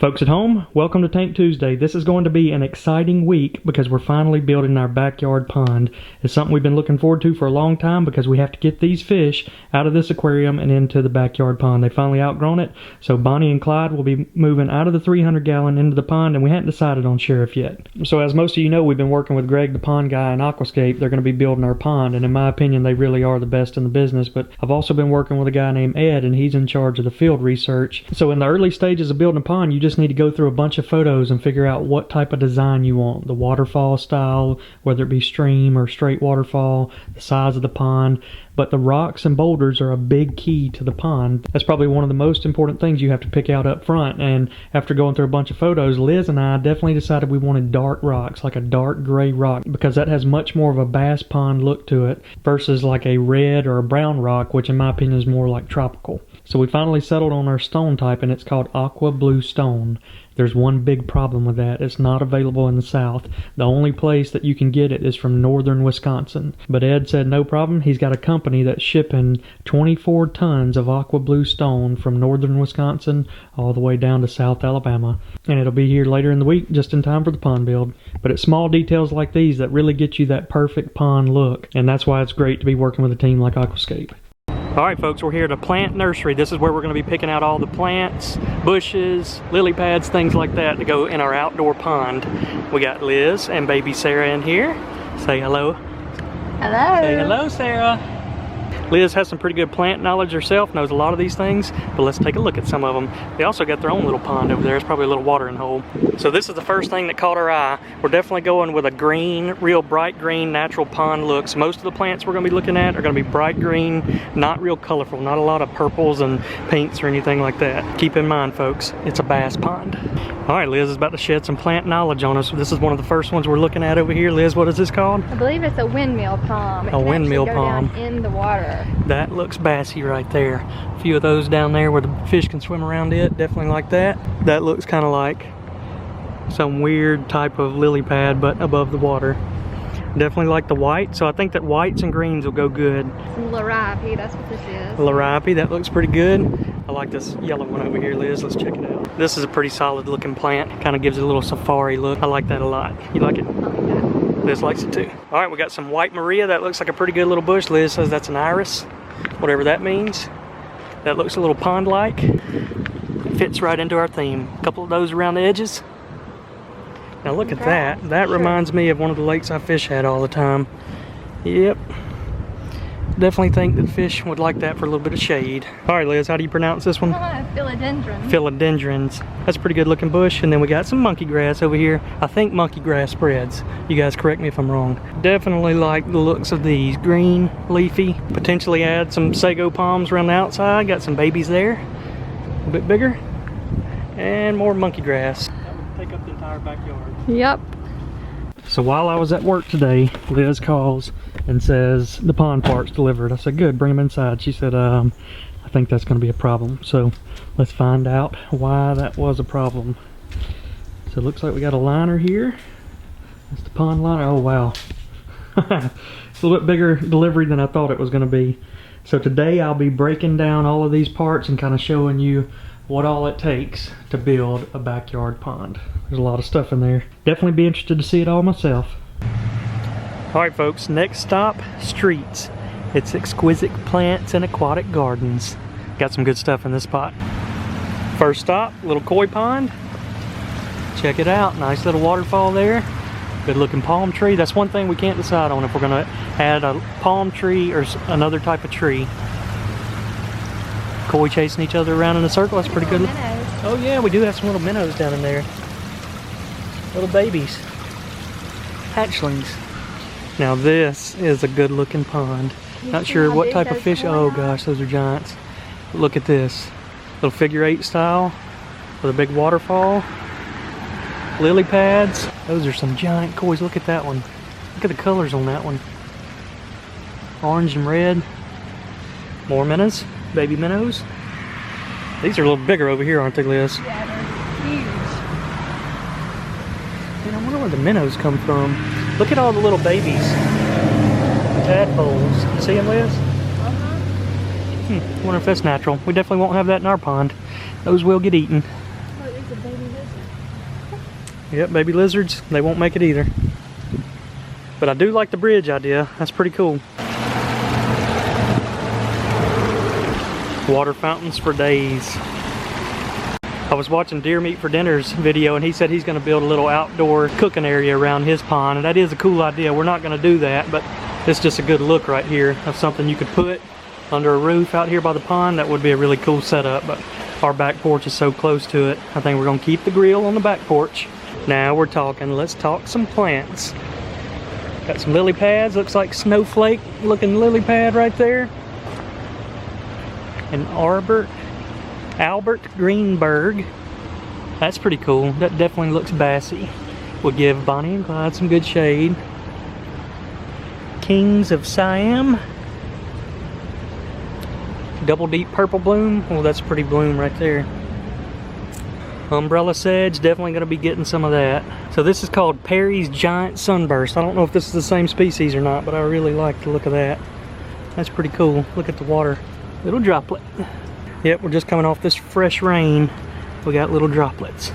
Folks at home, welcome to Tank Tuesday. This is going to be an exciting week because we're finally building our backyard pond. It's something we've been looking forward to for a long time because we have to get these fish out of this aquarium and into the backyard pond. They finally outgrown it, so Bonnie and Clyde will be moving out of the 300-gallon into the pond, and we hadn't decided on Sheriff yet. So as most of you know, we've been working with Greg, the pond guy, and Aquascape. They're going to be building our pond, and in my opinion, they really are the best in the business. But I've also been working with a guy named Ed, and he's in charge of the field research. So in the early stages of building a pond, you just need to go through a bunch of photos and figure out what type of design you want. The waterfall style, whether it be stream or straight waterfall, the size of the pond. But the rocks and boulders are a big key to the pond. That's probably one of the most important things you have to pick out up front. And after going through a bunch of photos, Liz and I definitely decided we wanted dark rocks, like a dark gray rock, because that has much more of a bass pond look to it versus like a red or a brown rock, which in my opinion is more like tropical. So we finally settled on our stone type, and it's called aqua blue stone. There's one big problem with that. It's not available in the South. The only place that you can get it is from northern Wisconsin. But Ed said no problem. He's got a company that's shipping 24 tons of aqua blue stone from northern Wisconsin all the way down to South Alabama. And it'll be here later in the week, just in time for the pond build. But it's small details like these that really get you that perfect pond look. And that's why it's great to be working with a team like Aquascape. Alright folks, we're here at a plant nursery. This is where we're going to be picking out all the plants, bushes, lily pads, things like that to go in our outdoor pond. We got Liz and baby Sarah in here. Say hello. Hello. Say hello, Sarah. Liz has some pretty good plant knowledge herself, knows a lot of these things, but let's take a look at some of them. They also got their own little pond over there. It's probably a little watering hole. So this is the first thing that caught our eye. We're definitely going with a green, real bright green, natural pond looks. Most of the plants we're going to be looking at are going to be bright green, not real colorful, not a lot of purples and pinks or anything like that. Keep in mind, folks, it's a bass pond. All right, Liz is about to shed some plant knowledge on us. This is one of the first ones we're looking at over here. Liz, what is this called? I believe it's a windmill palm. A windmill palm. Down in the water. That looks bassy right there. A few of those down there where the fish can swim around it, definitely like that. That looks kind of like some weird type of lily pad, but above the water. Definitely like the white, so I think that whites and greens will go good. Some laripe, that's what this is. Laripe, that looks pretty good. I like this yellow one over here, Liz. Let's check it out. This is a pretty solid looking plant. Kind of gives it a little safari look. I like that a lot. You like it? I like that. Liz likes it too. All right, we got some white Maria. That looks like a pretty good little bush. Liz says that's an iris, whatever that means. That looks a little pond-like. Fits right into our theme. A couple of those around the edges. Now look at that. That reminds me of one of the lakes I fish at all the time. Yep. Definitely think that fish would like that for a little bit of shade. All right, Liz, how do you pronounce this one? Philodendron. Philodendrons. That's a pretty good looking bush. And then we got some monkey grass over here. I think monkey grass spreads. You guys correct me if I'm wrong. Definitely like the looks of these. Green, leafy. Potentially add some sago palms around the outside. Got some babies there. A little bit bigger. And more monkey grass. That would take up the entire backyard. Yep. So while I was at work today, Liz calls and says the pond part's delivered. I said, good, bring them inside. She said, I think that's going to be a problem. So let's find out why that was a problem. So it looks like we got a liner here. That's the pond liner. Oh, wow. It's a little bit bigger delivery than I thought it was going to be. So today I'll be breaking down all of these parts and kind of showing you what all it takes to build a backyard pond. There's a lot of stuff in there. Definitely be interested to see it all myself. Alright folks, next stop, streets. It's Exquisite Plants and Aquatic Gardens. Got some good stuff in this spot. First stop, little koi pond. Check it out, nice little waterfall there. Good looking palm tree. That's one thing we can't decide on if we're gonna add a palm tree or another type of tree. Koi chasing each other around in a circle, that's pretty good. Minnows. Oh yeah, we do have some little minnows down in there. Little babies. Hatchlings. Now this is a good looking pond. Not sure what type of fish. Oh gosh, those are giants. Look at this. Little figure 8 style with a big waterfall. Lily pads. Those are some giant koi. Look at that one. Look at the colors on that one. Orange and red. More minnows. Baby minnows. These are a little bigger over here, aren't they, Liz? Yeah, they're huge. Man, I wonder where the minnows come from. Look at all the little babies. Tadpoles. You see them, Liz? Wonder if that's natural. We definitely won't have that in our pond. Those will get eaten. Oh, there's a baby Yep, baby lizards, they won't make it either. But I do like the bridge idea. That's pretty cool. Water fountains for days. I was watching Deer Meat for Dinner's video, and he said he's going to build a little outdoor cooking area around his pond, and that is a cool idea. We're not going to do that, but it's just a good look right here of something you could put under a roof out here by the pond. That would be a really cool setup, but our back porch is so close to it. I think we're going to keep the grill on the back porch. Now we're talking. Let's talk some plants. Got some lily pads. Looks like snowflake looking lily pad right there. And Albert Greenberg. That's pretty cool. That definitely looks bassy. We'll give Bonnie and Clyde some good shade. Kings of Siam. Double deep purple bloom. Oh, that's a pretty bloom right there. Umbrella sedge, definitely going to be getting some of that. So this is called Perry's Giant Sunburst. I don't know if this is the same species or not, but I really like the look of that. That's pretty cool. Look at the water. Little droplet. Yep, we're just coming off this fresh rain. We got little droplets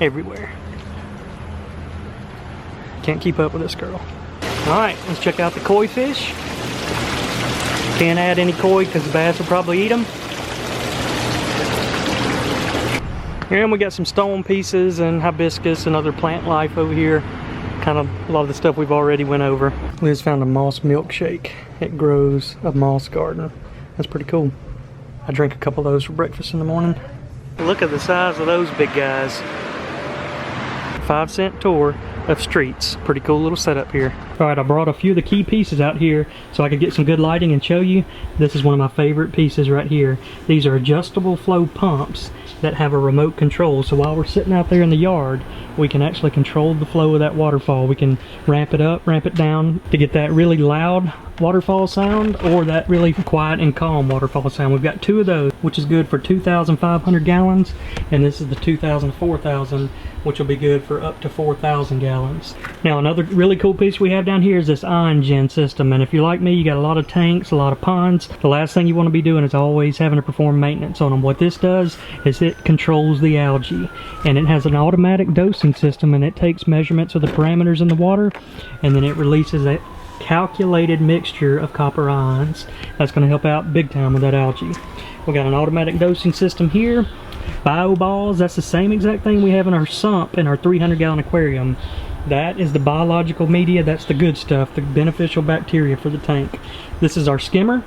everywhere. Can't keep up with this girl. Alright, let's check out the koi fish. Can't add any koi because the bass will probably eat them. And we got some stone pieces and hibiscus and other plant life over here. Kind of a lot of the stuff we've already went over. Liz found a moss milkshake. It grows a moss garden. That's pretty cool. I drink a couple of those for breakfast in the morning. Look at the size of those big guys. 5-cent tour of streets. Pretty cool little setup here. Alright, I brought a few of the key pieces out here so I could get some good lighting and show you. This is one of my favorite pieces right here. These are adjustable flow pumps that have a remote control, so while we're sitting out there in the yard we can actually control the flow of that waterfall. We can ramp it up, ramp it down to get that really loud waterfall sound or that really quiet and calm waterfall sound. We've got two of those, which is good for 2,500 gallons, and this is the 2,000 4,000, which will be good for up to 4,000 gallons. Now another really cool piece we have down here is this ion gen system, and if you're like me, you got a lot of tanks, a lot of ponds, the last thing you want to be doing is always having to perform maintenance on them. What this does is it controls the algae, and it has an automatic dosing system, and it takes measurements of the parameters in the water, and then it releases a calculated mixture of copper ions. That's going to help out big time with that algae. We got an automatic dosing system here. BioBalls, that's the same exact thing we have in our sump in our 300-gallon aquarium. That is the biological media, that's the good stuff, the beneficial bacteria for the tank. This is our skimmer.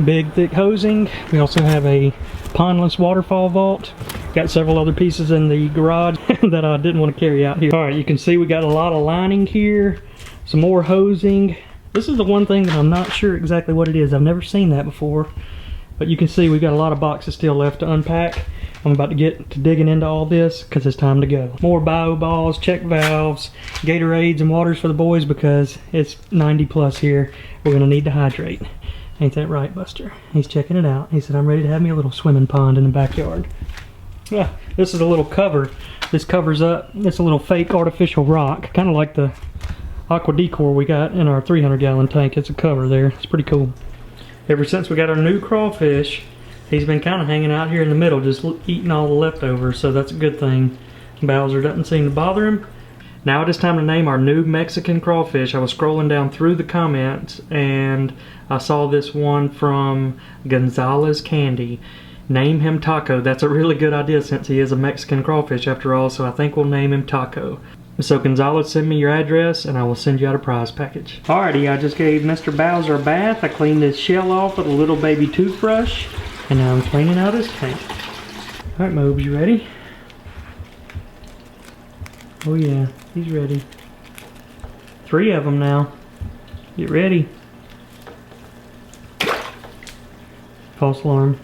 Big thick hosing. We also have a pondless waterfall vault. Got several other pieces in the garage that I didn't want to carry out here. Alright, you can see we got a lot of lining here. Some more hosing. This is the one thing that I'm not sure exactly what it is. I've never seen that before. But you can see we've got a lot of boxes still left to unpack. I'm about to get to digging into all this because it's time to go. More BioBalls, check valves, Gatorades and waters for the boys because it's 90 plus here. We're going to need to hydrate. Ain't that right, Buster? He's checking it out. He said, I'm ready to have me a little swimming pond in the backyard. Yeah, this is a little cover. This covers up, it's a little fake artificial rock, kind of like the aqua decor we got in our 300-gallon tank. It's a cover there. It's pretty cool. Ever since we got our new crawfish, he's been kind of hanging out here in the middle, just eating all the leftovers, so that's a good thing. Bowser doesn't seem to bother him. Now it is time to name our new Mexican crawfish. I was scrolling down through the comments and I saw this one from Gonzalez Candy. Name him Taco. That's a really good idea since he is a Mexican crawfish after all, so I think we'll name him Taco. So Gonzalez, send me your address and I will send you out a prize package. Alrighty, I just gave Mr. Bowser a bath. I cleaned his shell off with a little baby toothbrush and now I'm cleaning out his tank. Alright, Mobes, you ready? Oh yeah, he's ready. 3 of them now. Get ready. False alarm.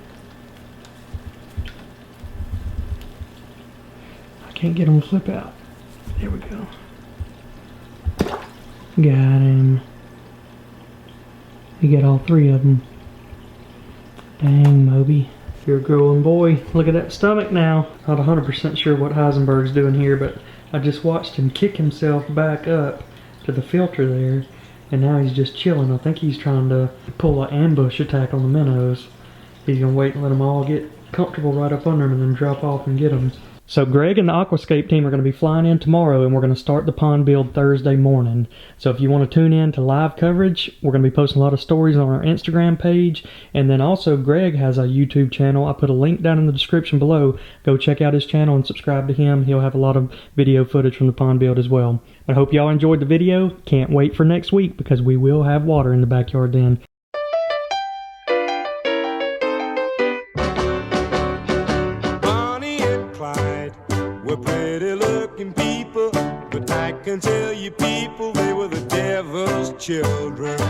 I can't get him to flip out. There we go. Got him. You got all 3 of them. Dang, Moby. You're a growing boy. Look at that stomach now. Not 100% sure what Heisenberg's doing here, but I just watched him kick himself back up to the filter there, and now he's just chilling. I think he's trying to pull an ambush attack on the minnows. He's gonna wait and let them all get comfortable right up under him and then drop off and get them. So Greg and the Aquascape team are going to be flying in tomorrow, and we're going to start the pond build Thursday morning. So if you want to tune in to live coverage, we're going to be posting a lot of stories on our Instagram page. And then also Greg has a YouTube channel. I put a link down in the description below. Go check out his channel and subscribe to him. He'll have a lot of video footage from the pond build as well. But I hope y'all enjoyed the video. Can't wait for next week because we will have water in the backyard then. We're pretty looking people, but I can tell you people they were the devil's children.